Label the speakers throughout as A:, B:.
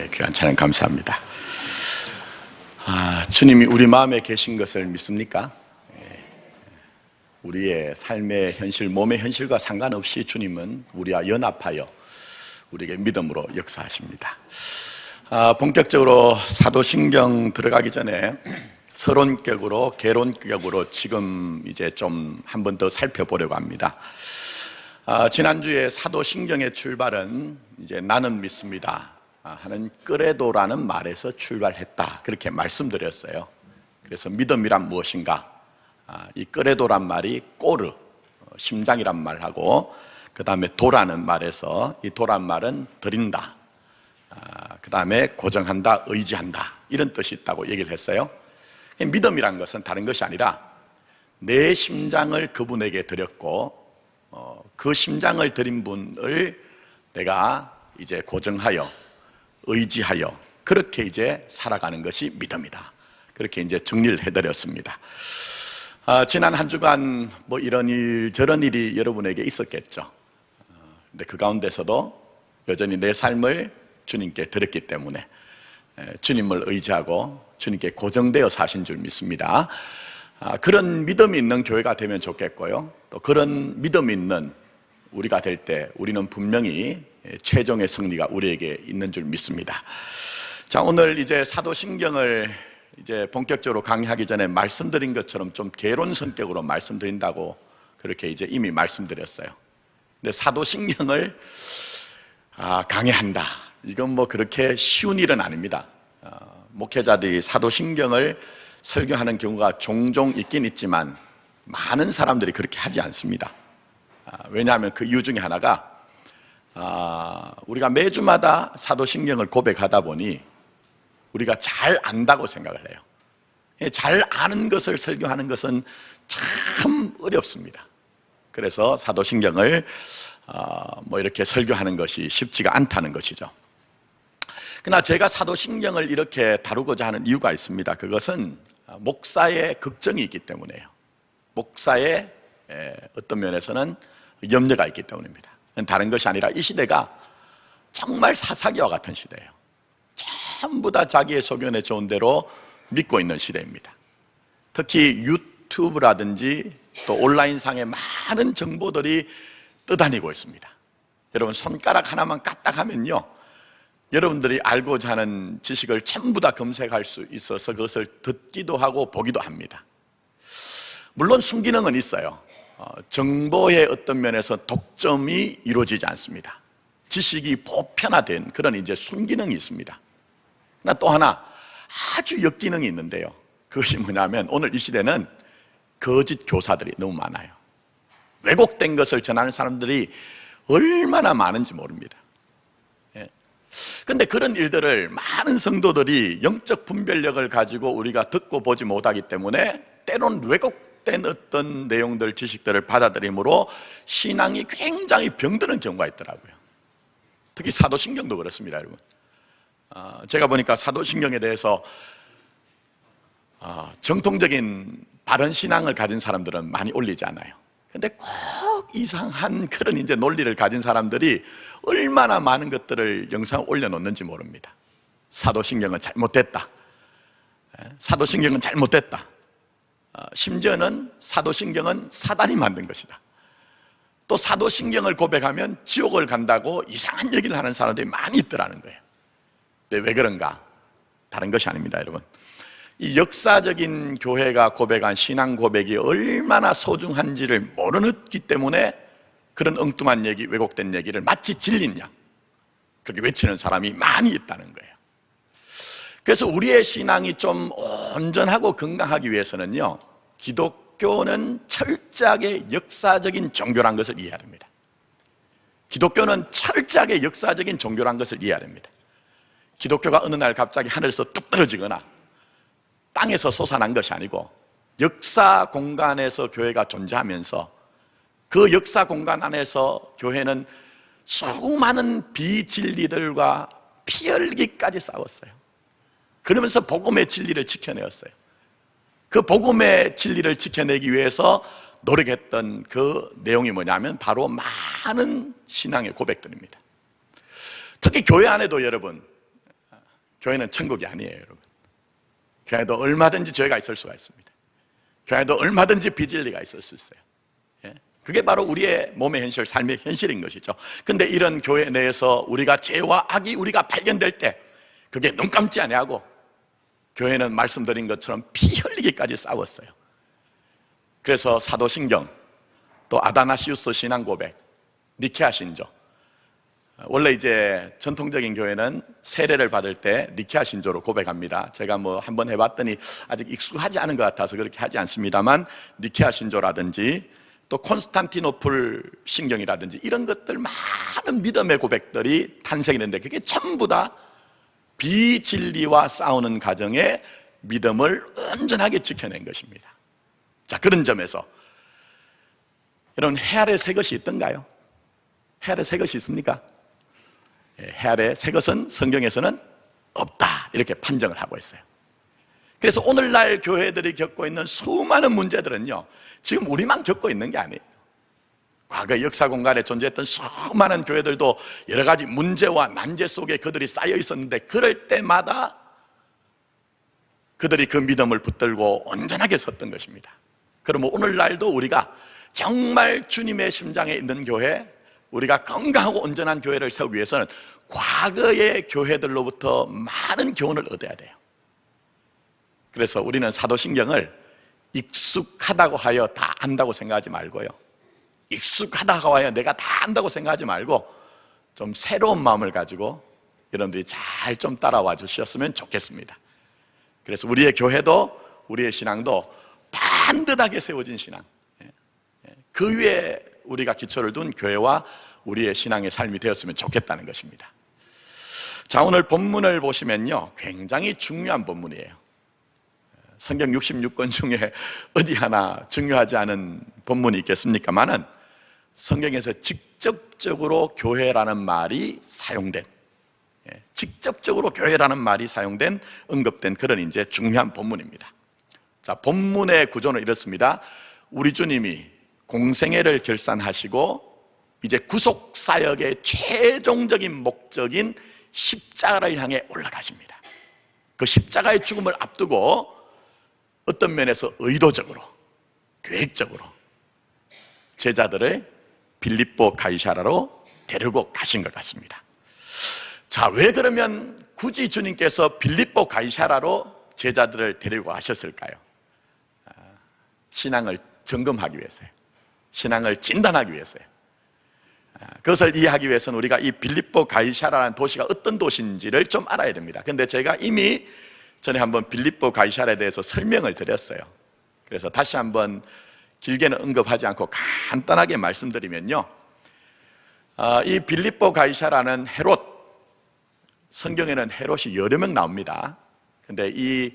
A: 귀한 찬양 감사합니다. 주님이 우리 마음에 계신 것을 믿습니까? 우리의 삶의 현실, 몸의 현실과 상관없이 주님은 우리와 연합하여 우리에게 믿음으로 역사하십니다. 본격적으로 사도신경 들어가기 전에 서론격으로, 개론격으로 지금 이제 좀 한 번 더 살펴보려고 합니다. 지난주에 사도신경의 출발은 이제 나는 믿습니다 하는 끄레도라는 말에서 출발했다, 그렇게 말씀드렸어요. 그래서 믿음이란 무엇인가? 이 끄레도란 말이 꼬르, 심장이란 말하고, 그 다음에 도라는 말에서, 이 도란 말은 드린다, 그 다음에 고정한다, 의지한다, 이런 뜻이 있다고 얘기를 했어요. 믿음이란 것은 다른 것이 아니라 내 심장을 그분에게 드렸고, 그 심장을 드린 분을 내가 이제 고정하여 의지하여 그렇게 이제 살아가는 것이 믿음이다, 그렇게 이제 정리를 해드렸습니다. 지난 한 주간 뭐 이런 일 저런 일이 여러분에게 있었겠죠. 근데 그 가운데서도 여전히 내 삶을 주님께 드렸기 때문에 주님을 의지하고 주님께 고정되어 사신 줄 믿습니다. 그런 믿음이 있는 교회가 되면 좋겠고요, 또 그런 믿음이 있는 우리가 될 때 우리는 분명히 최종의 승리가 우리에게 있는 줄 믿습니다. 자, 오늘 이제 사도신경을 이제 본격적으로 강의하기 전에 말씀드린 것처럼 좀 개론 성격으로 말씀드린다고 그렇게 이제 이미 말씀드렸어요. 근데 사도신경을 강의한다, 이건 뭐 그렇게 쉬운 일은 아닙니다. 목회자들이 사도신경을 설교하는 경우가 종종 있긴 있지만 많은 사람들이 그렇게 하지 않습니다. 왜냐하면 그 이유 중에 하나가 우리가 매주마다 사도신경을 고백하다 보니 우리가 잘 안다고 생각을 해요. 잘 아는 것을 설교하는 것은 참 어렵습니다. 그래서 사도신경을 뭐 이렇게 설교하는 것이 쉽지가 않다는 것이죠. 그러나 제가 사도신경을 이렇게 다루고자 하는 이유가 있습니다. 그것은 목사의 걱정이 있기 때문에요. 목사의 어떤 면에서는 염려가 있기 때문입니다. 다른 것이 아니라 이 시대가 정말 사사기와 같은 시대예요. 전부 다 자기의 소견에 좋은 대로 믿고 있는 시대입니다. 특히 유튜브라든지 또 온라인상의 많은 정보들이 떠다니고 있습니다. 여러분, 손가락 하나만 까딱하면요, 여러분들이 알고자 하는 지식을 전부 다 검색할 수 있어서 그것을 듣기도 하고 보기도 합니다. 물론 순기능은 있어요. 정보의 어떤 면에서 독점이 이루어지지 않습니다. 지식이 보편화된 그런 이제 순기능이 있습니다. 그러나 또 하나 아주 역기능이 있는데요, 그것이 뭐냐면 오늘 이 시대는 거짓 교사들이 너무 많아요. 왜곡된 것을 전하는 사람들이 얼마나 많은지 모릅니다. 그런데 그런 일들을 많은 성도들이 영적 분별력을 가지고 우리가 듣고 보지 못하기 때문에 때로는 왜곡된 어떤 내용들, 지식들을 받아들임으로 신앙이 굉장히 병드는 경우가 있더라고요. 특히 사도신경도 그렇습니다, 여러분. 제가 보니까 사도신경에 대해서 정통적인 바른 신앙을 가진 사람들은 많이 올리지 않아요. 근데 꼭 이상한 그런 이제 논리를 가진 사람들이 얼마나 많은 것들을 영상을 올려놓는지 모릅니다. 사도신경은 잘못됐다, 사도신경은 잘못됐다, 심지어는 사도신경은 사단이 만든 것이다, 또 사도신경을 고백하면 지옥을 간다고 이상한 얘기를 하는 사람들이 많이 있더라는 거예요. 근데 왜 그런가? 다른 것이 아닙니다, 여러분. 이 역사적인 교회가 고백한 신앙 고백이 얼마나 소중한지를 모르기 때문에 그런 엉뚱한 얘기, 왜곡된 얘기를 마치 진리인 양 그렇게 외치는 사람이 많이 있다는 거예요. 그래서 우리의 신앙이 좀 온전하고 건강하기 위해서는요, 기독교는 철저하게 역사적인 종교란 것을 이해해야 됩니다. 기독교는 철저하게 역사적인 종교란 것을 이해해야 됩니다. 기독교가 어느 날 갑자기 하늘에서 뚝 떨어지거나 땅에서 솟아난 것이 아니고 역사 공간에서 교회가 존재하면서 그 역사 공간 안에서 교회는 수많은 비진리들과 피 흘리기까지 싸웠어요. 그러면서 복음의 진리를 지켜내었어요. 그 복음의 진리를 지켜내기 위해서 노력했던 그 내용이 뭐냐면 바로 많은 신앙의 고백들입니다. 특히 교회 안에도 여러분, 교회는 천국이 아니에요, 여러분. 교회도 얼마든지 죄가 있을 수가 있습니다. 교회도 얼마든지 비진리가 있을 수 있어요. 예? 그게 바로 우리의 몸의 현실, 삶의 현실인 것이죠. 근데 이런 교회 내에서 우리가 죄와 악이 우리가 발견될 때 그게 눈 감지 아니하고 교회는 말씀드린 것처럼 피 흘리기까지 싸웠어요. 그래서 사도신경, 또 아다나시우스 신앙 고백, 니케아 신조. 원래 이제 전통적인 교회는 세례를 받을 때 니케아 신조로 고백합니다. 제가 뭐 한번 해봤더니 아직 익숙하지 않은 것 같아서 그렇게 하지 않습니다만, 니케아 신조라든지 또 콘스탄티노플 신경이라든지 이런 것들, 많은 믿음의 고백들이 탄생했는데 그게 전부 다 비진리와 싸우는 과정에 믿음을 온전하게 지켜낸 것입니다. 자, 그런 점에서 여러분, 해 아래 새 것이 있던가요? 해 아래 새 것이 있습니까? 해 아래 새 것은 성경에서는 없다, 이렇게 판정을 하고 있어요. 그래서 오늘날 교회들이 겪고 있는 수많은 문제들은요, 지금 우리만 겪고 있는 게 아니에요. 과거 역사 공간에 존재했던 수많은 교회들도 여러 가지 문제와 난제 속에 그들이 쌓여 있었는데, 그럴 때마다 그들이 그 믿음을 붙들고 온전하게 섰던 것입니다. 그러면 오늘날도 우리가 정말 주님의 심장에 있는 교회, 우리가 건강하고 온전한 교회를 세우기 위해서는 과거의 교회들로부터 많은 교훈을 얻어야 돼요. 그래서 우리는 사도신경을 익숙하다고 하여 다 안다고 생각하지 말고요, 익숙하다고 하여 내가 다 안다고 생각하지 말고 좀 새로운 마음을 가지고 여러분들이 잘 좀 따라와 주셨으면 좋겠습니다. 그래서 우리의 교회도 우리의 신앙도 반듯하게 세워진 신앙, 그 위에 우리가 기초를 둔 교회와 우리의 신앙의 삶이 되었으면 좋겠다는 것입니다. 자, 오늘 본문을 보시면요, 굉장히 중요한 본문이에요. 성경 66권 중에 어디 하나 중요하지 않은 본문이 있겠습니까마는, 성경에서 직접적으로 교회라는 말이 사용된, 직접적으로 교회라는 말이 사용된, 언급된 그런 이제 중요한 본문입니다. 자, 본문의 구조는 이렇습니다. 우리 주님이 공생애를 결산하시고 이제 구속사역의 최종적인 목적인 십자가를 향해 올라가십니다. 그 십자가의 죽음을 앞두고 어떤 면에서 의도적으로, 계획적으로 제자들을 빌립보 가이사라로 데리고 가신 것 같습니다. 자, 왜 그러면 굳이 주님께서 빌립보 가이사라로 제자들을 데리고 가셨을까요? 신앙을 점검하기 위해서요. 신앙을 진단하기 위해서요. 그것을 이해하기 위해서는 우리가 이 빌립보 가이사라라는 도시가 어떤 도시인지를 좀 알아야 됩니다. 근데 제가 이미 전에 한번 빌립보 가이사라에 대해서 설명을 드렸어요. 그래서 다시 한번 길게는 언급하지 않고 간단하게 말씀드리면요, 이 빌립보 가이사라는 헤롯, 성경에는 헤롯이 여러 명 나옵니다. 근데 이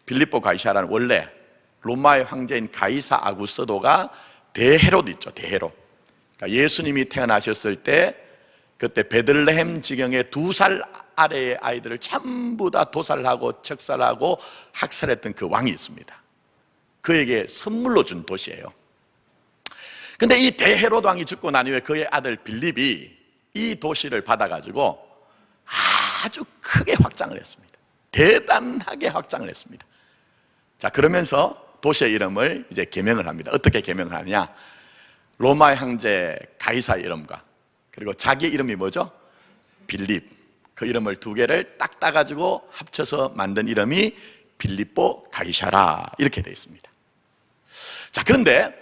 A: 빌립보 가이사라는 원래 로마의 황제인 가이사 아구스도가 대헤롯 있죠, 대헤롯. 그러니까 예수님이 태어나셨을 때 그때 베들레헴 지경의 2살 아래의 아이들을 전부 다 도살하고 척살하고 학살했던 그 왕이 있습니다. 그에게 선물로 준 도시예요. 근데 이 대헤롯 왕이 죽고 난 이후에 그의 아들 빌립이 이 도시를 받아가지고 아주 크게 확장을 했습니다. 대단하게 확장을 했습니다. 자, 그러면서 도시의 이름을 이제 개명을 합니다. 어떻게 개명을 하느냐? 로마의 황제 가이사 이름과 그리고 자기 이름이 뭐죠? 빌립. 그 이름을 두 개를 딱 따가지고 합쳐서 만든 이름이 빌립보 가이사라, 이렇게 되어 있습니다. 자, 그런데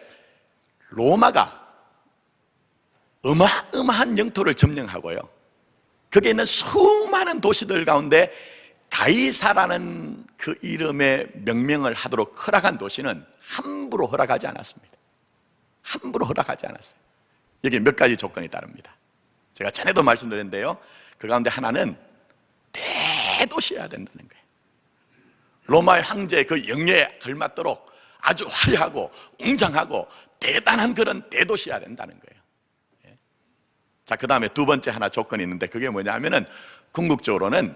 A: 로마가 어마어마한 영토를 점령하고요, 거기에 있는 수많은 도시들 가운데 가이사라는 그 이름의 명명을 하도록 허락한 도시는 함부로 허락하지 않았습니다. 함부로 허락하지 않았어요. 여기 몇 가지 조건이 따릅니다. 제가 전에도 말씀드렸는데요, 그 가운데 하나는 대도시여야 된다는 거예요. 로마의 황제의 그 영예에 걸맞도록 아주 화려하고 웅장하고 대단한 그런 대도시여야 된다는 거예요. 자, 그 다음에 두 번째 하나 조건이 있는데, 그게 뭐냐면은 궁극적으로는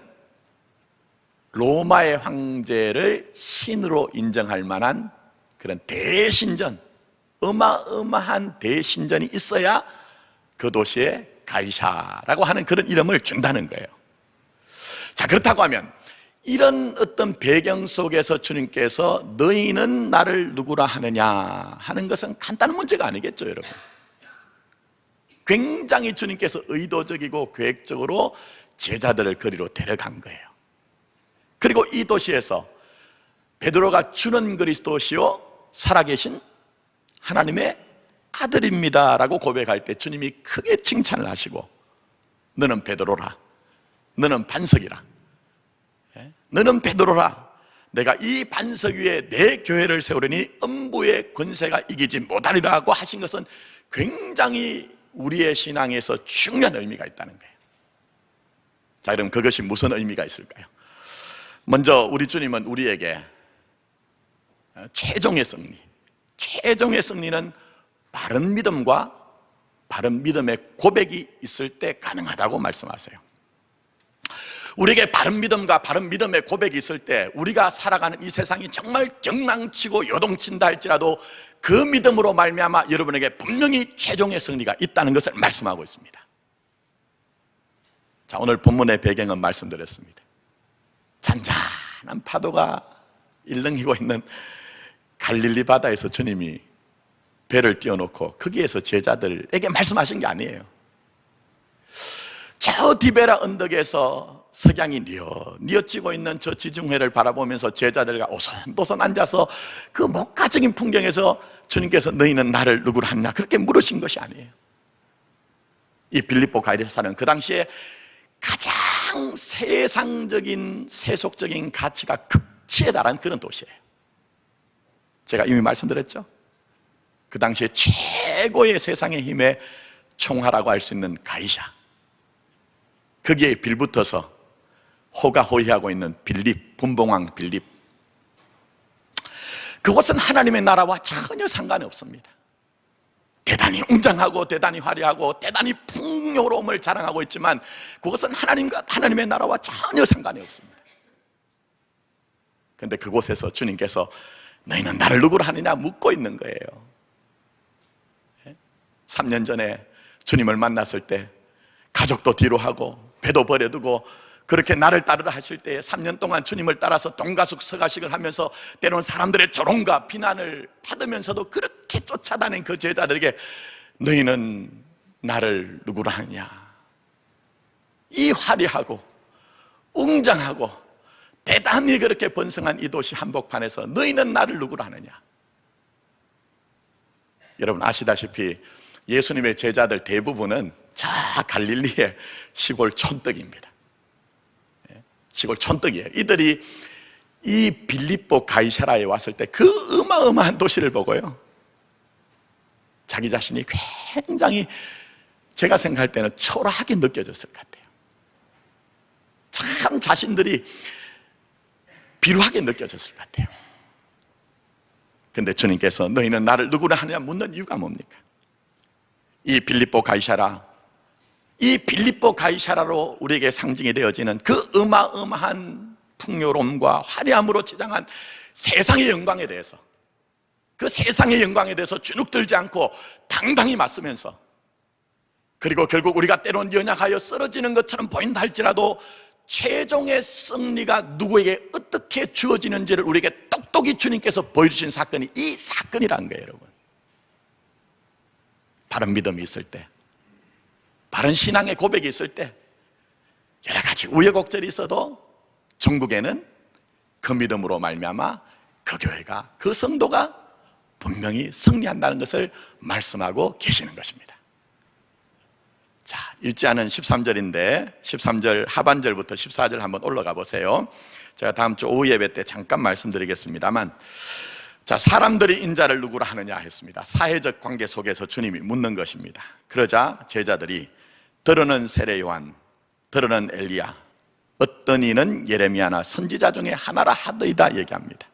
A: 로마의 황제를 신으로 인정할 만한 그런 대신전, 어마어마한 대신전이 있어야 그 도시에 가이사라고 하는 그런 이름을 준다는 거예요. 자, 그렇다고 하면 이런 어떤 배경 속에서 주님께서 너희는 나를 누구라 하느냐 하는 것은 간단한 문제가 아니겠죠, 여러분. 굉장히 주님께서 의도적이고 계획적으로 제자들을 거리로 데려간 거예요. 그리고 이 도시에서 베드로가 주는 그리스도시요 살아계신 하나님의 아들입니다 라고 고백할 때 주님이 크게 칭찬을 하시고, 너는 베드로라, 너는 반석이라, 너는 베드로라, 내가 이 반석 위에 내 교회를 세우려니 음부의 권세가 이기지 못하리라고 하신 것은 굉장히 우리의 신앙에서 중요한 의미가 있다는 거예요. 자, 그럼 그것이 무슨 의미가 있을까요? 먼저 우리 주님은 우리에게 최종의 승리는 바른 믿음과 바른 믿음의 고백이 있을 때 가능하다고 말씀하세요. 우리에게 바른 믿음과 바른 믿음의 고백이 있을 때 우리가 살아가는 이 세상이 정말 경망치고 요동친다 할지라도 그 믿음으로 말미암아 여러분에게 분명히 최종의 승리가 있다는 것을 말씀하고 있습니다. 자, 오늘 본문의 배경은 말씀드렸습니다. 잔잔한 파도가 일렁이고 있는 갈릴리 바다에서 주님이 배를 띄워놓고 거기에서 제자들에게 말씀하신 게 아니에요. 저 디베라 언덕에서 석양이 뉘어지고 있는 저 지중해를 바라보면서 제자들과 오손도손 앉아서 그 목가적인 풍경에서 주님께서 너희는 나를 누구로 하느냐 그렇게 물으신 것이 아니에요. 이 빌립보 가이사는 그 당시에 가장 세상적인 세속적인 가치가 극치에 달한 그런 도시예요. 제가 이미 말씀드렸죠. 그 당시에 최고의 세상의 힘의 총하라고 할 수 있는 가이사, 거기에 빌붙어서 호가호위하고 있는 빌립, 분봉왕 빌립, 그곳은 하나님의 나라와 전혀 상관이 없습니다. 대단히 웅장하고 대단히 화려하고 대단히 풍요로움을 자랑하고 있지만 그것은 하나님의 나라와 전혀 상관이 없습니다. 그런데 그곳에서 주님께서 너희는 나를 누구로 하느냐 묻고 있는 거예요. 3년 전에 주님을 만났을 때 가족도 뒤로 하고 배도 버려두고 그렇게 나를 따르라 하실 때에 3년 동안 주님을 따라서 동가숙 서가식을 하면서 때로는 사람들의 조롱과 비난을 받으면서도 그렇게 쫓아다닌 그 제자들에게 너희는 나를 누구로 하느냐, 이 화려하고 웅장하고 대단히 그렇게 번성한 이 도시 한복판에서 너희는 나를 누구로 하느냐. 여러분 아시다시피 예수님의 제자들 대부분은 저 갈릴리의 시골 촌떡입니다. 시골 촌떡이에요. 이들이 이 빌립보 가이사라에 왔을 때 그 어마어마한 도시를 보고요, 자기 자신이 굉장히, 제가 생각할 때는 초라하게 느껴졌을 것 같아요. 참 자신들이 비루하게 느껴졌을 것 같아요. 그런데 주님께서 너희는 나를 누구라 하느냐 묻는 이유가 뭡니까? 이 빌립보 가이사라로 우리에게 상징이 되어지는 그 어마어마한 풍요로움과 화려함으로 치장한 세상의 영광에 대해서, 그 세상의 영광에 대해서 주눅들지 않고 당당히 맞서면서, 그리고 결국 우리가 때론 연약하여 쓰러지는 것처럼 보인다 할지라도 최종의 승리가 누구에게 어떻게 주어지는지를 우리에게 똑똑히 주님께서 보여주신 사건이 이 사건이라는 거예요. 여러분, 바른 믿음이 있을 때, 바른 신앙의 고백이 있을 때 여러 가지 우여곡절이 있어도 전국에는 그 믿음으로 말미암아 그 교회가, 그 성도가 분명히 승리한다는 것을 말씀하고 계시는 것입니다. 자, 읽지 않은 13절인데 13절 하반절부터 14절 한번 올라가 보세요. 제가 다음 주 오후 예배 때 잠깐 말씀드리겠습니다만, 자, 사람들이 인자를 누구라 하느냐 했습니다. 사회적 관계 속에서 주님이 묻는 것입니다. 그러자 제자들이 들어는 세례 요한, 들어는 엘리야, 어떤 이는 예레미야나 선지자 중에 하나라 하더이다 얘기합니다.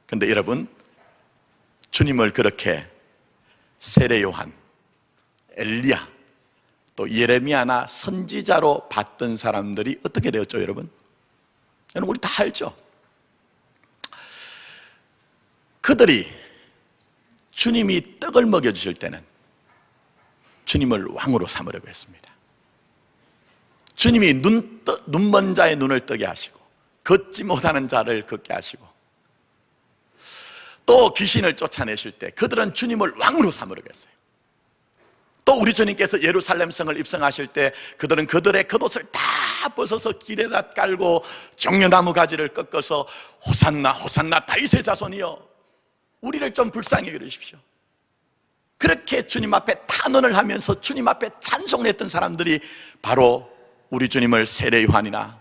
A: 그런데 여러분, 주님을 그렇게 세례 요한, 엘리야, 또 예레미야나 선지자로 봤던 사람들이 어떻게 되었죠, 여러분? 여러분, 우리 다 알죠? 그들이 주님이 떡을 먹여주실 때는 주님을 왕으로 삼으려고 했습니다. 주님이 눈먼 자의 눈을 뜨게 하시고 걷지 못하는 자를 걷게 하시고 또 귀신을 쫓아내실 때 그들은 주님을 왕으로 삼으려겠어요. 또 우리 주님께서 예루살렘 성을 입성하실 때 그들은 그들의 겉옷을 다 벗어서 길에다 깔고 종려나무 가지를 꺾어서 호산나 호산나 다윗의 자손이여 우리를 좀 불쌍히 여기십시오. 그렇게 주님 앞에 탄원을 하면서 주님 앞에 찬송을 했던 사람들이 바로 우리 주님을 세례 요한이나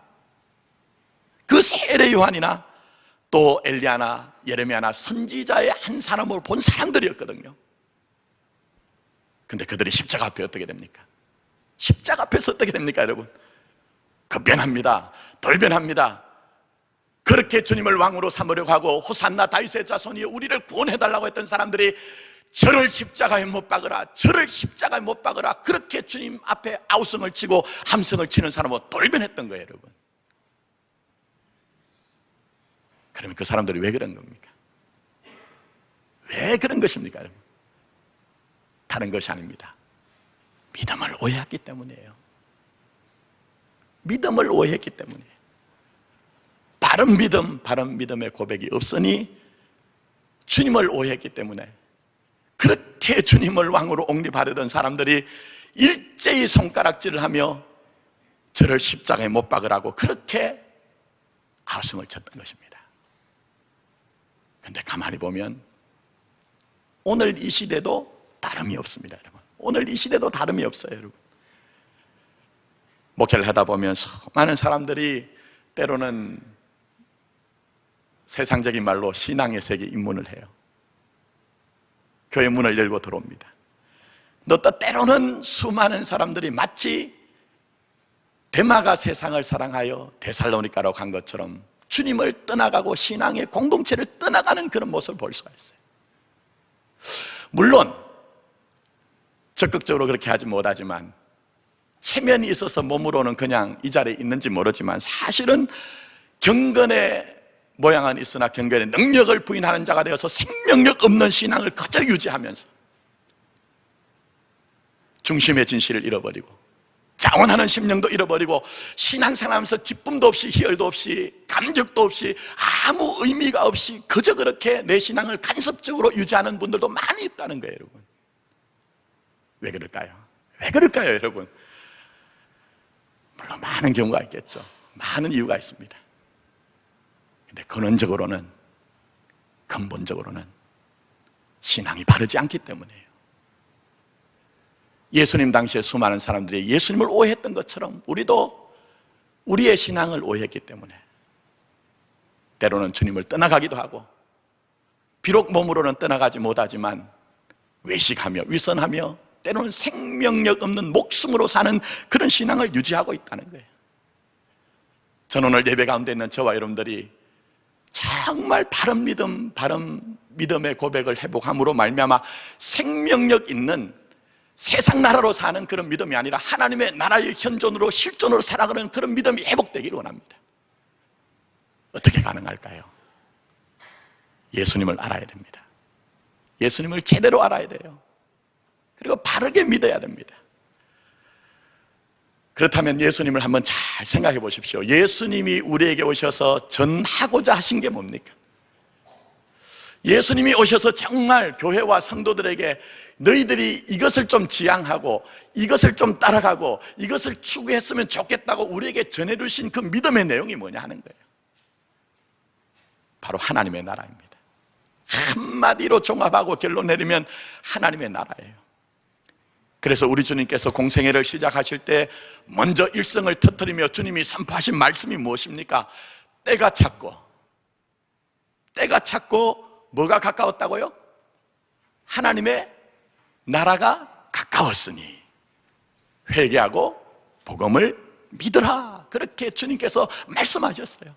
A: 그 세례 요한이나 또 엘리야나 예레미야나 선지자의 한 사람으로 본 사람들이었거든요. 근데 그들이 십자가 앞에 어떻게 됩니까? 십자가 앞에서 어떻게 됩니까, 여러분? 급변합니다. 돌변합니다. 그렇게 주님을 왕으로 삼으려고 하고 호산나 다윗의 자손이 우리를 구원해달라고 했던 사람들이 저를 십자가에 못 박으라, 저를 십자가에 못 박으라, 그렇게 주님 앞에 아우성을 치고 함성을 치는 사람은 돌변했던 거예요, 여러분. 그러면 그 사람들이 왜 그런 겁니까? 왜 그런 것입니까, 여러분? 다른 것이 아닙니다. 믿음을 오해했기 때문이에요. 믿음을 오해했기 때문이에요. 바른 믿음, 바른 믿음의 고백이 없으니 주님을 오해했기 때문에 그렇게 주님을 왕으로 옹립하려던 사람들이 일제히 손가락질을 하며 저를 십자가에 못 박으라고 그렇게 아우성을 쳤던 것입니다. 그런데 가만히 보면 오늘 이 시대도 다름이 없습니다, 여러분. 오늘 이 시대도 다름이 없어요, 여러분. 목회를 하다 보면 많은 사람들이 때로는 세상적인 말로 신앙의 세계 입문을 해요. 교회 문을 열고 들어옵니다. 또 때로는 수많은 사람들이 마치 데마가 세상을 사랑하여 데살로니가로 간 것처럼 주님을 떠나가고 신앙의 공동체를 떠나가는 그런 모습을 볼 수가 있어요. 물론 적극적으로 그렇게 하지 못하지만 체면이 있어서 몸으로는 그냥 이 자리에 있는지 모르지만 사실은 경건의 모양은 있으나 경건의 능력을 부인하는 자가 되어서 생명력 없는 신앙을 그저 유지하면서 중심의 진실을 잃어버리고 자원하는 심령도 잃어버리고 신앙생활하면서 기쁨도 없이 희열도 없이 감격도 없이 아무 의미가 없이 그저 그렇게 내 신앙을 간섭적으로 유지하는 분들도 많이 있다는 거예요, 여러분. 왜 그럴까요? 왜 그럴까요, 여러분? 물론 많은 경우가 있겠죠. 많은 이유가 있습니다. 근데 근원적으로는, 근본적으로는 신앙이 바르지 않기 때문이에요. 예수님 당시에 수많은 사람들이 예수님을 오해했던 것처럼 우리도 우리의 신앙을 오해했기 때문에 때로는 주님을 떠나가기도 하고 비록 몸으로는 떠나가지 못하지만 외식하며 위선하며 때로는 생명력 없는 목숨으로 사는 그런 신앙을 유지하고 있다는 거예요. 저는 오늘 예배 가운데 있는 저와 여러분들이 정말 바른 믿음, 바른 믿음의 고백을 회복함으로 말미암아 생명력 있는 세상 나라로 사는 그런 믿음이 아니라 하나님의 나라의 현존으로 실존으로 살아가는 그런 믿음이 회복되기를 원합니다. 어떻게 가능할까요? 예수님을 알아야 됩니다. 예수님을 제대로 알아야 돼요. 그리고 바르게 믿어야 됩니다. 그렇다면 예수님을 한번 잘 생각해 보십시오. 예수님이 우리에게 오셔서 전하고자 하신 게 뭡니까? 예수님이 오셔서 정말 교회와 성도들에게 너희들이 이것을 좀 지향하고 이것을 좀 따라가고 이것을 추구했으면 좋겠다고 우리에게 전해주신 그 믿음의 내용이 뭐냐 하는 거예요. 바로 하나님의 나라입니다. 한마디로 종합하고 결론 내리면 하나님의 나라예요. 그래서 우리 주님께서 공생애를 시작하실 때 먼저 일성을 터뜨리며 주님이 선포하신 말씀이 무엇입니까? 때가 찼고 뭐가 가까웠다고요? 하나님의 나라가 가까웠으니 회개하고 복음을 믿으라. 그렇게 주님께서 말씀하셨어요.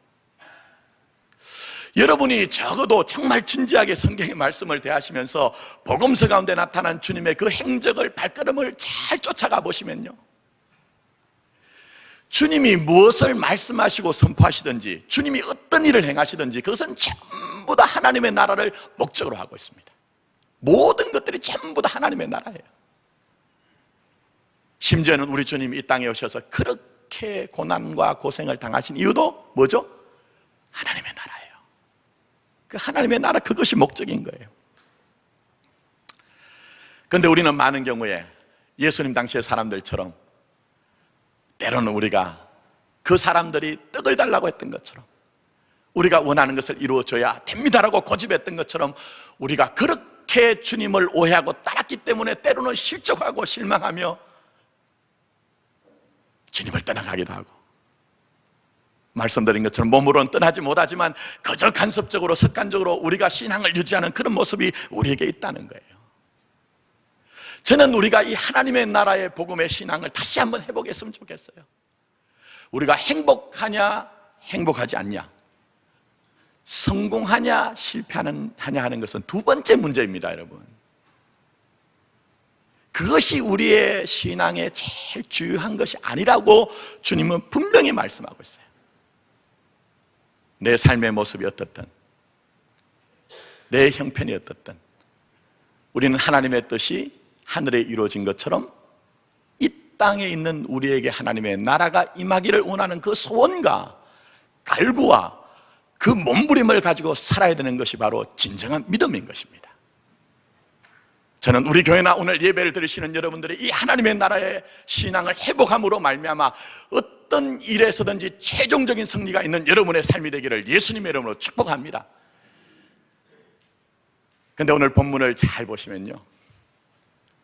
A: 여러분이 적어도 정말 진지하게 성경의 말씀을 대하시면서 복음서 가운데 나타난 주님의 그 행적을 발걸음을 잘 쫓아가 보시면요, 주님이 무엇을 말씀하시고 선포하시든지 주님이 어떤 일을 행하시든지 그것은 전부 다 하나님의 나라를 목적으로 하고 있습니다. 모든 것들이 전부 다 하나님의 나라예요. 심지어는 우리 주님이 이 땅에 오셔서 그렇게 고난과 고생을 당하신 이유도 뭐죠? 하나님의 나라예요. 그 하나님의 나라, 그것이 목적인 거예요. 그런데 우리는 많은 경우에 예수님 당시의 사람들처럼 때로는 우리가 그 사람들이 떡을 달라고 했던 것처럼, 우리가 원하는 것을 이루어줘야 됩니다라고 고집했던 것처럼, 우리가 그렇게 주님을 오해하고 따랐기 때문에 때로는 실족하고 실망하며 주님을 떠나가기도 하고, 말씀드린 것처럼 몸으로는 떠나지 못하지만 그저 간섭적으로 습관적으로 우리가 신앙을 유지하는 그런 모습이 우리에게 있다는 거예요. 저는 우리가 이 하나님의 나라의 복음의 신앙을 다시 한번 해보겠으면 좋겠어요. 우리가 행복하냐 행복하지 않냐, 성공하냐 실패하냐 하는 것은 두 번째 문제입니다, 여러분. 그것이 우리의 신앙의 제일 중요한 것이 아니라고 주님은 분명히 말씀하고 있어요. 내 삶의 모습이 어떻든, 내 형편이 어떻든, 우리는 하나님의 뜻이 하늘에 이루어진 것처럼 이 땅에 있는 우리에게 하나님의 나라가 임하기를 원하는 그 소원과 갈구와 그 몸부림을 가지고 살아야 되는 것이 바로 진정한 믿음인 것입니다. 저는 우리 교회나 오늘 예배를 드리시는 여러분들이 이 하나님의 나라의 신앙을 회복함으로 말미암아 어떤 일에서든지 최종적인 승리가 있는 여러분의 삶이 되기를 예수님의 이름으로 축복합니다. 그런데 오늘 본문을 잘 보시면요,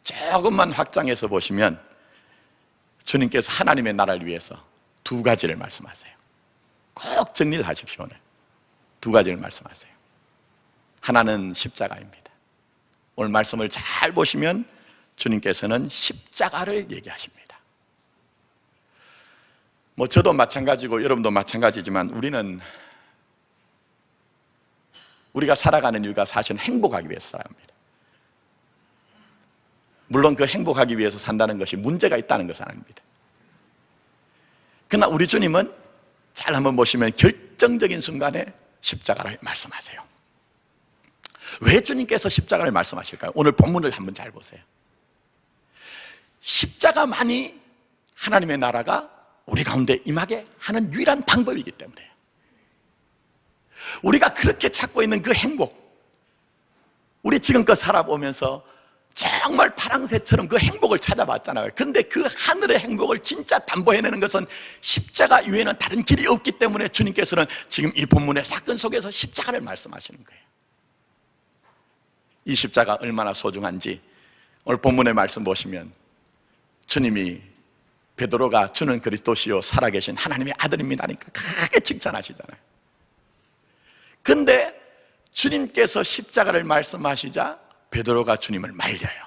A: 조금만 확장해서 보시면 주님께서 하나님의 나라를 위해서 두 가지를 말씀하세요. 꼭 정리를 하십시오. 오늘 두 가지를 말씀하세요. 하나는 십자가입니다. 오늘 말씀을 잘 보시면 주님께서는 십자가를 얘기하십니다. 저도 마찬가지고 여러분도 마찬가지지만 우리가 살아가는 이유가 사실은 행복하기 위해서 살아갑니다. 물론 그 행복하기 위해서 산다는 것이 문제가 있다는 것은 아닙니다. 그러나 우리 주님은 잘 한번 보시면 결정적인 순간에 십자가를 말씀하세요. 왜 주님께서 십자가를 말씀하실까요? 오늘 본문을 한번 잘 보세요. 십자가만이 하나님의 나라가 우리 가운데 임하게 하는 유일한 방법이기 때문에요. 우리가 그렇게 찾고 있는 그 행복, 우리 지금껏 살아보면서 정말 파랑새처럼 그 행복을 찾아봤잖아요. 그런데 그 하늘의 행복을 진짜 담보해내는 것은 십자가 이외에는 다른 길이 없기 때문에 주님께서는 지금 이 본문의 사건 속에서 십자가를 말씀하시는 거예요. 이 십자가 얼마나 소중한지 오늘 본문의 말씀 보시면 주님이 베드로가 주는 그리스도시요 살아계신 하나님의 아들입니다니까 크게 칭찬하시잖아요. 그런데 주님께서 십자가를 말씀하시자 베드로가 주님을 말려요.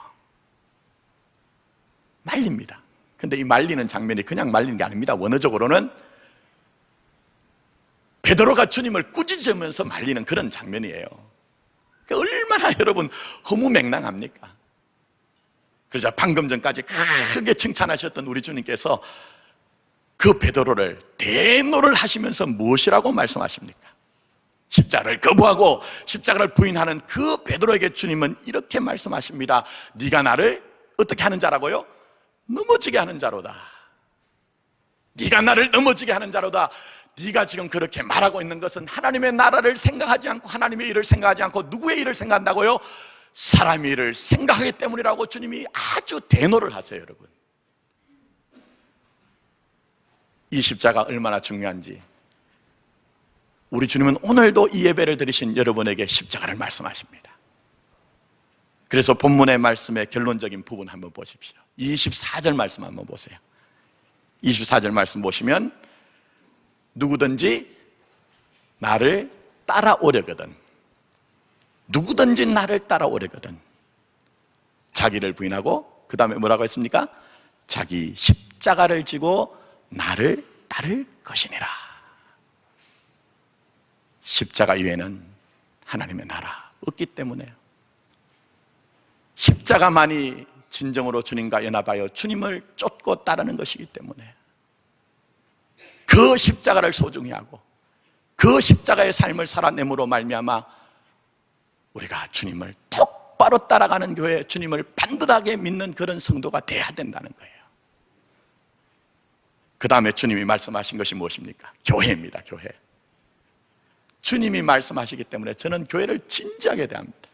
A: 말립니다. 근데 이 말리는 장면이 그냥 말리는 게 아닙니다. 원어적으로는 베드로가 주님을 꾸짖으면서 말리는 그런 장면이에요. 얼마나 여러분 허무맹랑합니까? 그래서 방금 전까지 크게 칭찬하셨던 우리 주님께서 그 베드로를 대노를 하시면서 무엇이라고 말씀하십니까? 십자가를 거부하고 십자가를 부인하는 그 베드로에게 주님은 이렇게 말씀하십니다. 네가 나를 어떻게 하는 자라고요? 넘어지게 하는 자로다. 네가 나를 넘어지게 하는 자로다. 네가 지금 그렇게 말하고 있는 것은 하나님의 나라를 생각하지 않고 하나님의 일을 생각하지 않고 누구의 일을 생각한다고요? 사람의 일을 생각하기 때문이라고 주님이 아주 대노를 하세요. 여러분, 이 십자가 얼마나 중요한지 우리 주님은 오늘도 이 예배를 드리신 여러분에게 십자가를 말씀하십니다. 그래서 본문의 말씀의 결론적인 부분 한번 보십시오. 24절 말씀 한번 보세요. 24절 말씀 보시면 누구든지 나를 따라오려거든, 누구든지 나를 따라오려거든 자기를 부인하고 그 다음에 뭐라고 했습니까? 자기 십자가를 지고 나를 따를 것이니라. 십자가 이외에는 하나님의 나라 없기 때문에 십자가만이 진정으로 주님과 연합하여 주님을 쫓고 따르는 것이기 때문에 그 십자가를 소중히 하고 그 십자가의 삶을 살아내므로 말미암아 우리가 주님을 똑바로 따라가는 교회, 주님을 반듯하게 믿는 그런 성도가 돼야 된다는 거예요. 그 다음에 주님이 말씀하신 것이 무엇입니까? 교회입니다. 교회. 주님이 말씀하시기 때문에 저는 교회를 진지하게 대합니다.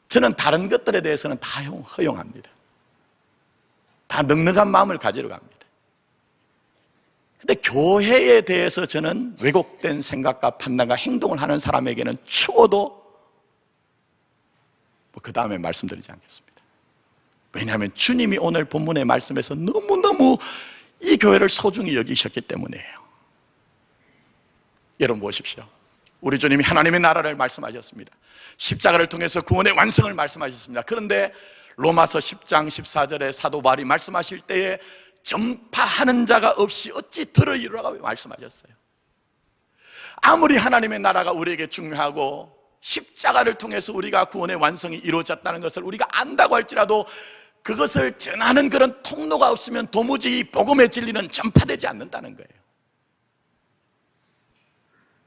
A: 저는 다른 것들에 대해서는 다 허용합니다. 다 넉넉한 마음을 가지러 갑니다. 근데 교회에 대해서 저는 왜곡된 생각과 판단과 행동을 하는 사람에게는 추워도 그 다음에 말씀드리지 않겠습니다. 왜냐하면 주님이 오늘 본문의 말씀에서 너무너무 이 교회를 소중히 여기셨기 때문이에요. 여러분 보십시오. 우리 주님이 하나님의 나라를 말씀하셨습니다. 십자가를 통해서 구원의 완성을 말씀하셨습니다. 그런데 로마서 10장 14절에 사도 바울이 말씀하실 때에 전파하는 자가 없이 어찌 들으리라고 말씀하셨어요. 아무리 하나님의 나라가 우리에게 중요하고 십자가를 통해서 우리가 구원의 완성이 이루어졌다는 것을 우리가 안다고 할지라도 그것을 전하는 그런 통로가 없으면 도무지 이 복음의 진리는 전파되지 않는다는 거예요.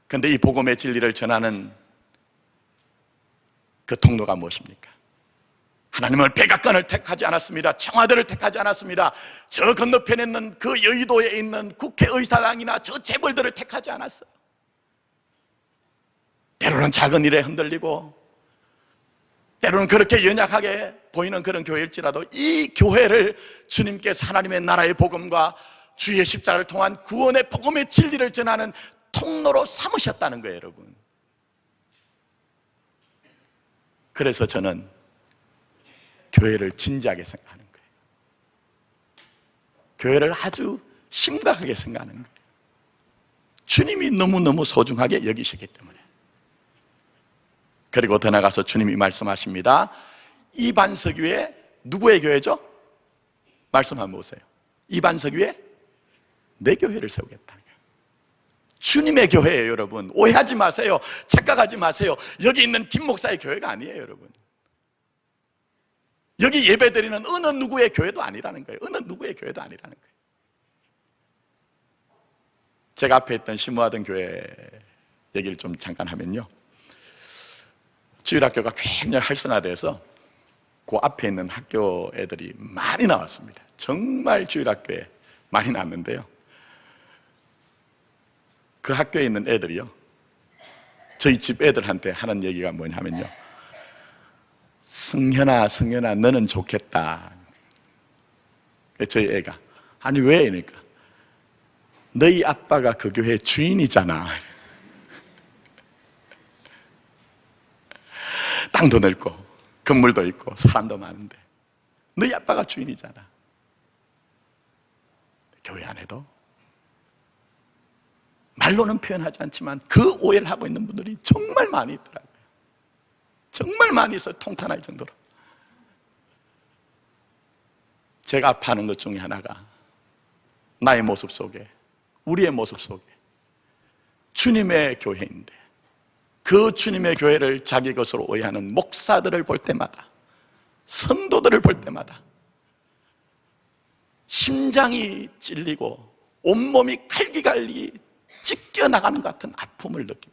A: 그런데 이 복음의 진리를 전하는 그 통로가 무엇입니까? 하나님은 백악관을 택하지 않았습니다. 청와대를 택하지 않았습니다. 저 건너편에 있는 그 여의도에 있는 국회의사당이나 저 재벌들을 택하지 않았어요. 때로는 작은 일에 흔들리고 때로는 그렇게 연약하게 보이는 그런 교회일지라도 이 교회를 주님께서 하나님의 나라의 복음과 주의 십자가를 통한 구원의 복음의 진리를 전하는 통로로 삼으셨다는 거예요, 여러분. 그래서 저는 교회를 진지하게 생각하는 거예요. 교회를 아주 심각하게 생각하는 거예요. 주님이 너무너무 소중하게 여기시기 때문에. 그리고 더 나가서 주님이 말씀하십니다. 이 반석 위에 누구의 교회죠? 말씀 한번 보세요. 이 반석 위에 내 교회를 세우겠다는 거예요. 주님의 교회예요, 여러분. 오해하지 마세요. 착각하지 마세요. 여기 있는 김 목사의 교회가 아니에요, 여러분. 여기 예배드리는 어느 누구의 교회도 아니라는 거예요. 어느 누구의 교회도 아니라는 거예요. 제가 앞에 있던 심우하던 교회 얘기를 좀 잠깐 하면요, 주일학교가 굉장히 활성화돼서 그 앞에 있는 학교 애들이 많이 나왔습니다. 정말 주일학교에 많이 나왔는데요, 그 학교에 있는 애들이요, 저희 집 애들한테 하는 얘기가 뭐냐면요, 승현아 너는 좋겠다. 저희 애가 아니 왜? 그러니까 너희 아빠가 그 교회 주인이잖아. 땅도 넓고 건물도 있고 사람도 많은데 너희 아빠가 주인이잖아. 교회 안에도 말로는 표현하지 않지만 그 오해를 하고 있는 분들이 정말 많이 있더라고요. 정말 많이 있어요. 통탄할 정도로. 제가 아파하는 것 중에 하나가 나의 모습 속에, 우리의 모습 속에 주님의 교회인데 그 주님의 교회를 자기 것으로 오해하는 목사들을 볼 때마다, 성도들을 볼 때마다 심장이 찔리고 온몸이 갈기갈기 찢겨나가는 것 같은 아픔을 느낍니다.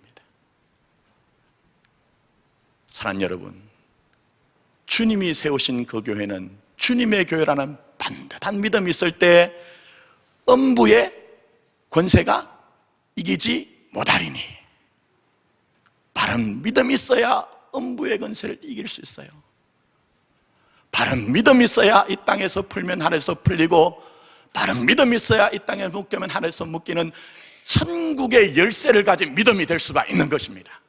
A: 사랑하는 여러분, 주님이 세우신 그 교회는 주님의 교회라는 반듯한 믿음이 있을 때 음부의 권세가 이기지 못하리니, 바른 믿음이 있어야 음부의 권세를 이길 수 있어요. 바른 믿음이 있어야 이 땅에서 풀면 하늘에서 풀리고, 바른 믿음이 있어야 이 땅에 묶이면 하늘에서 묶이는 천국의 열쇠를 가진 믿음이 될 수가 있는 것입니다.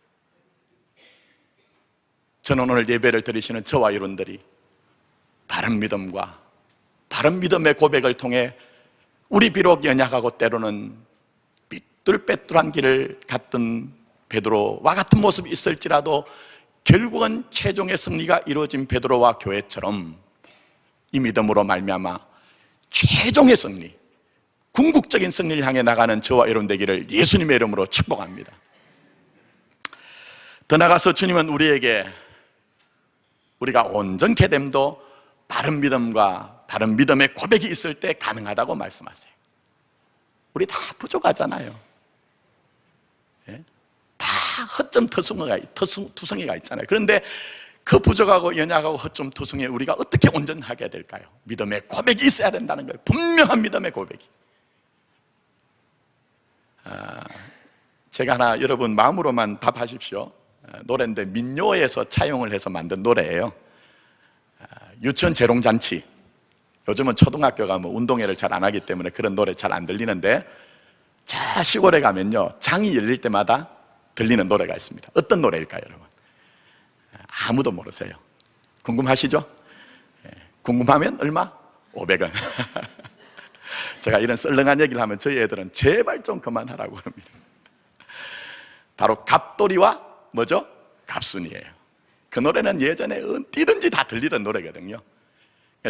A: 저는 오늘 예배를 드리시는 저와 여러분들이 바른 믿음과 바른 믿음의 고백을 통해 우리 비록 연약하고 때로는 삐뚤빼뚤한 길을 갔던 베드로와 같은 모습이 있을지라도 결국은 최종의 승리가 이루어진 베드로와 교회처럼 이 믿음으로 말미암아 최종의 승리, 궁극적인 승리를 향해 나가는 저와 여러분 되기를 예수님의 이름으로 축복합니다. 더 나아가서 주님은 우리에게 우리가 온전케 됨도 바른 믿음과 바른 믿음의 고백이 있을 때 가능하다고 말씀하세요. 우리 다 부족하잖아요. 다 허점 투성이가 있잖아요. 그런데 그 부족하고 연약하고 허점투성에 우리가 어떻게 온전하게 될까요? 믿음의 고백이 있어야 된다는 거예요. 분명한 믿음의 고백이. 제가 하나 여러분 마음으로만 답하십시오. 노래인데 민요에서 차용을 해서 만든 노래예요. 유치원 재롱잔치. 요즘은 초등학교 가면 운동회를 잘 안 하기 때문에 그런 노래 잘 안 들리는데, 자 시골에 가면요 장이 열릴 때마다 들리는 노래가 있습니다. 어떤 노래일까요, 여러분? 아무도 모르세요. 궁금하시죠? 궁금하면 얼마? 500원. 제가 이런 썰렁한 얘기를 하면 저희 애들은 제발 좀 그만하라고 합니다. 바로 갑돌이와 뭐죠? 갑순이에요. 그 노래는 예전에 어디든지 다 들리던 노래거든요.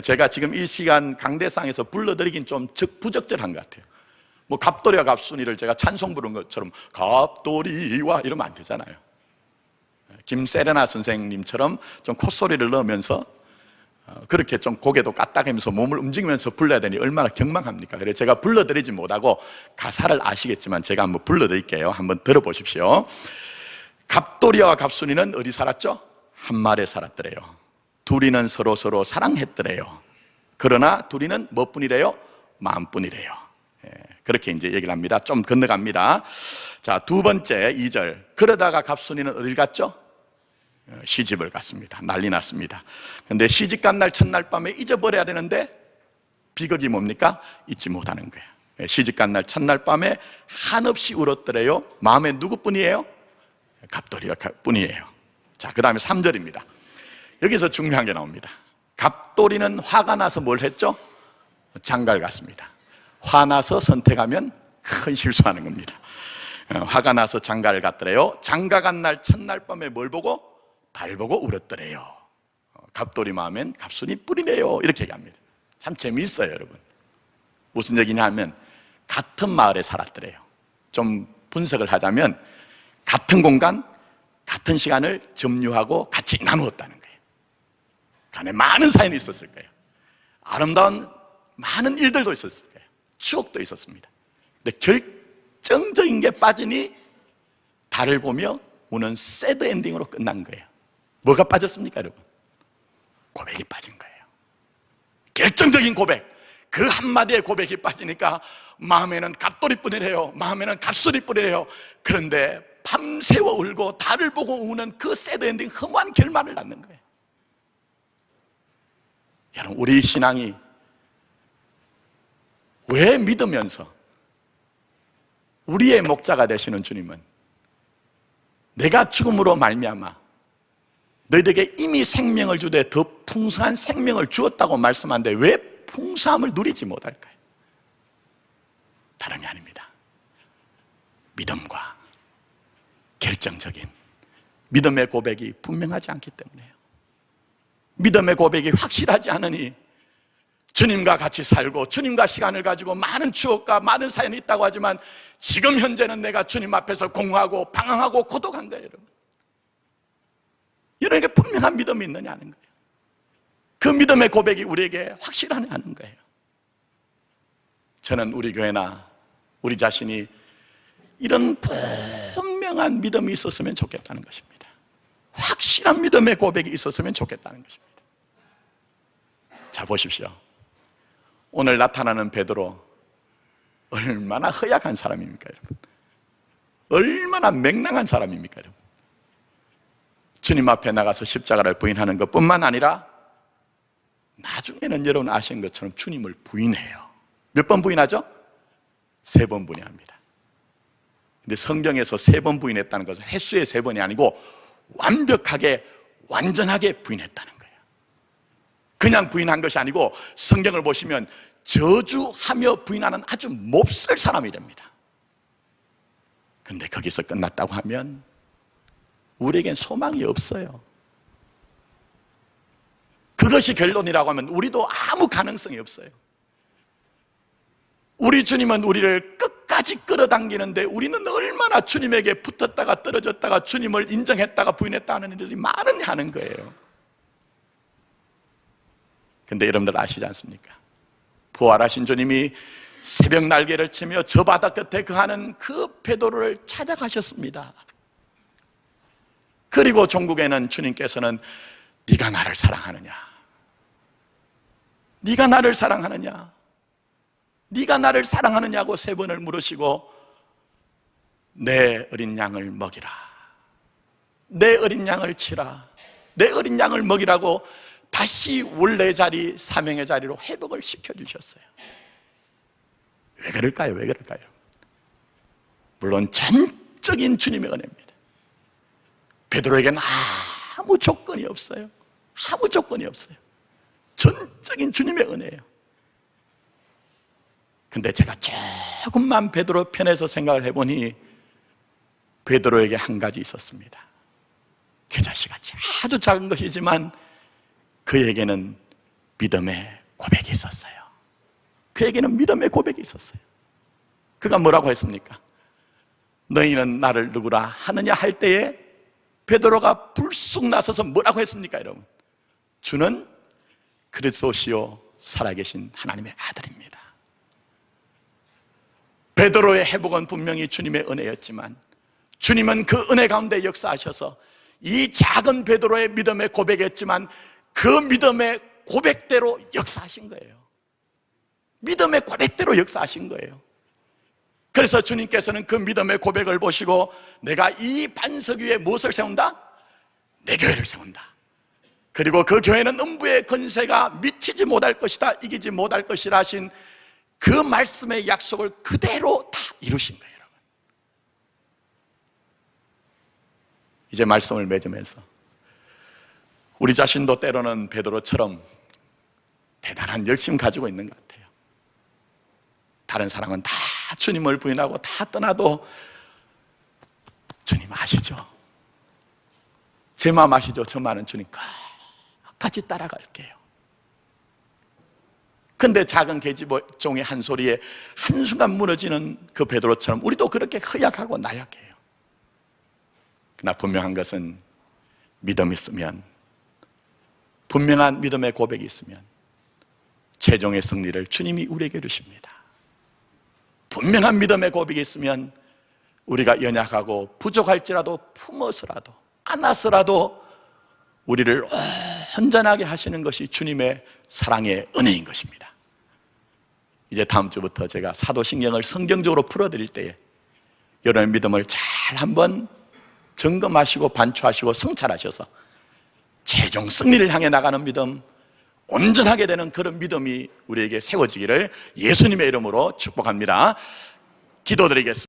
A: 제가 지금 이 시간 강대상에서 불러드리긴 좀 부적절한 것 같아요. 뭐 갑돌이와 갑순이를 제가 찬송 부른 것처럼 갑돌이와 이러면 안 되잖아요. 김세레나 선생님처럼 좀 콧소리를 넣으면서 그렇게 좀 고개도 까딱하면서 몸을 움직이면서 불러야 되니 얼마나 경망합니까? 그래서 제가 불러드리지 못하고 가사를 아시겠지만 제가 한번 불러드릴게요. 한번 들어보십시오. 갑돌이와 갑순이는 어디 살았죠? 한 마을에 살았더래요. 둘이는 서로 사랑했더래요. 그러나 둘이는 뭐뿐이래요? 마음뿐이래요. 그렇게 이제 얘기를 합니다. 좀 건너갑니다. 자, 두 번째 2절. 그러다가 갑순이는 어딜 갔죠? 시집을 갔습니다. 난리 났습니다. 근데 시집 간 날 첫날 밤에 잊어버려야 되는데 비극이 뭡니까? 잊지 못하는 거예요. 시집 간 날 첫날 밤에 한없이 울었더래요. 마음에 누구뿐이에요? 갑돌이와 뿐이에요. 자, 그 다음에 3절입니다. 여기서 중요한 게 나옵니다. 갑돌이는 화가 나서 뭘 했죠? 장가를 갔습니다. 화나서 선택하면 큰 실수하는 겁니다. 화가 나서 장가를 갔더래요. 장가 간 날 첫날 밤에 뭘 보고? 달 보고 울었더래요. 갑돌이 마음엔 갑순이 뿔이래요. 이렇게 얘기합니다. 참 재미있어요, 여러분. 무슨 얘기냐 하면 같은 마을에 살았더래요. 좀 분석을 하자면 같은 공간, 같은 시간을 점유하고 같이 나누었다는 거예요. 간에 많은 사연이 있었을 거예요. 아름다운 많은 일들도 있었을 거예요. 추억도 있었습니다. 근데 결정적인 게 빠지니 달을 보며 우는 새드 엔딩으로 끝난 거예요. 뭐가 빠졌습니까, 여러분? 고백이 빠진 거예요. 결정적인 고백. 그 한마디의 고백이 빠지니까 마음에는 갑돌이뿐이래요. 마음에는 갑순이뿐이래요. 그런데 밤새워 울고 달을 보고 우는 그 새드 엔딩, 허무한 결말을 낳는 거예요. 여러분, 우리 신앙이 왜 믿으면서 우리의 목자가 되시는 주님은 내가 죽음으로 말미암아 너희들에게 이미 생명을 주되 더 풍성한 생명을 주었다고 말씀하는데 왜 풍성함을 누리지 못할까요? 다름이 아닙니다. 믿음과 결정적인 믿음의 고백이 분명하지 않기 때문에요. 믿음의 고백이 확실하지 않으니 주님과 같이 살고 주님과 시간을 가지고 많은 추억과 많은 사연이 있다고 하지만 지금 현재는 내가 주님 앞에서 공허하고 방황하고 고독한 거예요, 여러분. 여러분에게 분명한 믿음이 있느냐는 거예요. 그 믿음의 고백이 우리에게 확실하냐는 거예요. 저는 우리 교회나 우리 자신이 이런 분명한 믿음이 있었으면 좋겠다는 것입니다. 확실한 믿음의 고백이 있었으면 좋겠다는 것입니다. 자, 보십시오. 오늘 나타나는 베드로 얼마나 허약한 사람입니까, 여러분? 얼마나 맹랑한 사람입니까, 여러분? 주님 앞에 나가서 십자가를 부인하는 것뿐만 아니라 나중에는 여러분 아시는 것처럼 주님을 부인해요. 몇 번 부인하죠? 3번 부인합니다. 근데 성경에서 3번 부인했다는 것은 횟수의 3번이 아니고 완벽하게 완전하게 부인했다는 거예요. 그냥 부인한 것이 아니고 성경을 보시면 저주하며 부인하는 아주 몹쓸 사람이 됩니다. 근데 거기서 끝났다고 하면 우리에겐 소망이 없어요. 그것이 결론이라고 하면 우리도 아무 가능성이 없어요. 우리 주님은 우리를 끝까지 끌어당기는데 우리는 얼마나 주님에게 붙었다가 떨어졌다가 주님을 인정했다가 부인했다 하는 일들이 많으냐 하는 거예요. 근데 여러분들 아시지 않습니까? 부활하신 주님이 새벽 날개를 치며 저 바다 끝에 거하는 그 베드로를 찾아가셨습니다. 그리고 종국에는 주님께서는 네가 나를 사랑하느냐? 네가 나를 사랑하느냐? 네가 나를 사랑하느냐고 3번을 물으시고 내 어린 양을 먹이라, 내 어린 양을 치라, 내 어린 양을 먹이라고 다시 원래 자리, 사명의 자리로 회복을 시켜주셨어요. 왜 그럴까요? 왜 그럴까요? 물론 전적인 주님의 은혜입니다. 베드로에게는 아무 조건이 없어요. 아무 조건이 없어요. 전적인 주님의 은혜예요. 근데 제가 조금만 베드로 편에서 생각을 해보니 베드로에게 한 가지 있었습니다. 겨자씨같이 아주 작은 것이지만 그에게는 믿음의 고백이 있었어요. 그에게는 믿음의 고백이 있었어요. 그가 뭐라고 했습니까? 너희는 나를 누구라 하느냐 할 때에 베드로가 불쑥 나서서 뭐라고 했습니까, 여러분? 주는 그리스도시요 살아계신 하나님의 아들입니다. 베드로의 회복은 분명히 주님의 은혜였지만 주님은 그 은혜 가운데 역사하셔서 이 작은 베드로의 믿음의 고백이었지만 그 믿음의 고백대로 역사하신 거예요. 믿음의 고백대로 역사하신 거예요. 그래서 주님께서는 그 믿음의 고백을 보시고 내가 이 반석 위에 무엇을 세운다? 내 교회를 세운다. 그리고 그 교회는 음부의 권세가 미치지 못할 것이다, 이기지 못할 것이라 하신 그 말씀의 약속을 그대로 다 이루신 거예요. 여러분, 이제 말씀을 맺으면서 우리 자신도 때로는 베드로처럼 대단한 열심 가지고 있는 것 같아요. 다른 사람은 다 주님을 부인하고 다 떠나도 주님 아시죠? 제 마음 아시죠? 저 많은 주님 같이 따라갈게요. 근데 작은 계집종의 한 소리에 한순간 무너지는 그 베드로처럼 우리도 그렇게 허약하고 나약해요. 그러나 분명한 것은 믿음이 있으면, 분명한 믿음의 고백이 있으면 최종의 승리를 주님이 우리에게 주십니다. 분명한 믿음의 고백이 있으면 우리가 연약하고 부족할지라도 품어서라도 안아서라도 우리를 온전하게 하시는 것이 주님의 사랑의 은혜인 것입니다. 이제 다음 주부터 제가 사도신경을 성경적으로 풀어드릴 때에 여러분의 믿음을 잘 한번 점검하시고 반추하시고 성찰하셔서 최종 승리를 향해 나가는 믿음, 온전하게 되는 그런 믿음이 우리에게 세워지기를 예수님의 이름으로 축복합니다. 기도드리겠습니다.